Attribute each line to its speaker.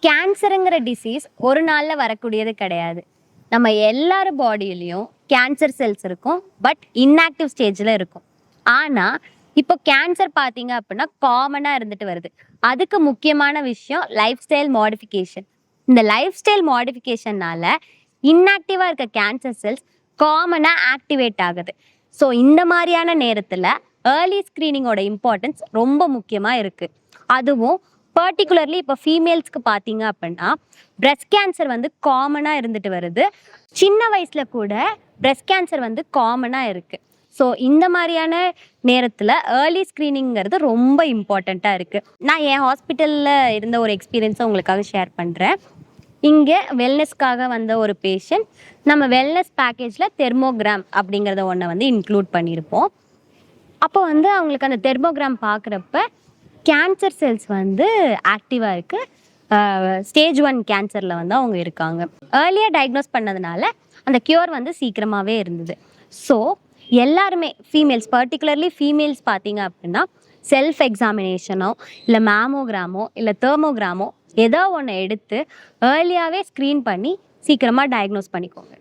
Speaker 1: கேன்சருங்கிற disease ஒரு நாள்ல வரக்கூடியது கிடையாது. நம்ம எல்லார் பாடியிலயும் கேன்சர் செல்ஸ் இருக்கும். பட் இன்ஆக்டிவ் ஸ்டேஜ்ல இருக்கும். ஆனா இப்போ கேன்சர் பார்த்தீங்க அப்படின்னா காமனா இருந்துட்டு வருது. அதுக்கு முக்கியமான விஷயம் லைஃப் ஸ்டைல் மாடிஃபிகேஷன். இந்த லைஃப் ஸ்டைல் மாடிஃபிகேஷன்னால இன்ஆக்டிவா இருக்க கேன்சர் செல்ஸ் காமனா ஆக்டிவேட் ஆகுது. ஸோ இந்த மாதிரியான நேரத்துல ஏர்லி ஸ்கிரீனிங்கோட இம்பார்ட்டன்ஸ் ரொம்ப முக்கியமா இருக்கு. அதுவும் பர்டிகுலர்லி இப்போ ஃபீமேல்ஸ்க்கு பார்த்தீங்க அப்படின்னா பிரஸ்ட் கேன்சர் வந்து காமனாக இருந்துட்டு வருது. சின்ன வயசுல கூட பிரஸ்ட் கேன்சர் வந்து காமனாக இருக்கு. ஸோ இந்த மாதிரியான நேரத்தில் ஏர்லி ஸ்க்ரீனிங்கிறது ரொம்ப இம்பார்ட்டண்ட்டாக இருக்குது. நான் என் ஹாஸ்பிட்டலில் இருந்த ஒரு எக்ஸ்பீரியன்ஸை உங்களுக்காக ஷேர் பண்ணுறேன். இங்கே வெல்னஸ்க்காக வந்த ஒரு பேஷண்ட் நம்ம வெல்னஸ் பேக்கேஜில் தெர்மோகிராம் அப்படிங்கிறத ஒன்றை வந்து இன்க்ளூட் பண்ணியிருப்போம். அப்போ வந்து அவங்களுக்கு அந்த தெர்மோகிராம் பார்க்குறப்ப கேன்சர் செல்ஸ் வந்து ஆக்டிவாக இருக்குது. ஸ்டேஜ் 1 கேன்சரில் வந்து அவங்க இருக்காங்க. ஏர்லியாக டயக்னோஸ் பண்ணதுனால அந்த க்யூர் வந்து சீக்கிரமாகவே இருந்தது. ஸோ எல்லாருமே ஃபீமேல்ஸ், பர்டிகுலர்லி ஃபீமேல்ஸ் பார்த்தீங்க அப்படின்னா செல்ஃப் எக்ஸாமினேஷனோ இல்லை மேமோகிராமோ இல்லை தெர்மோகிராமோ ஏதோ ஒன்று எடுத்து ஏர்லியாகவே ஸ்க்ரீன் பண்ணி சீக்கிரமாக டயக்னோஸ் பண்ணிக்கோங்க.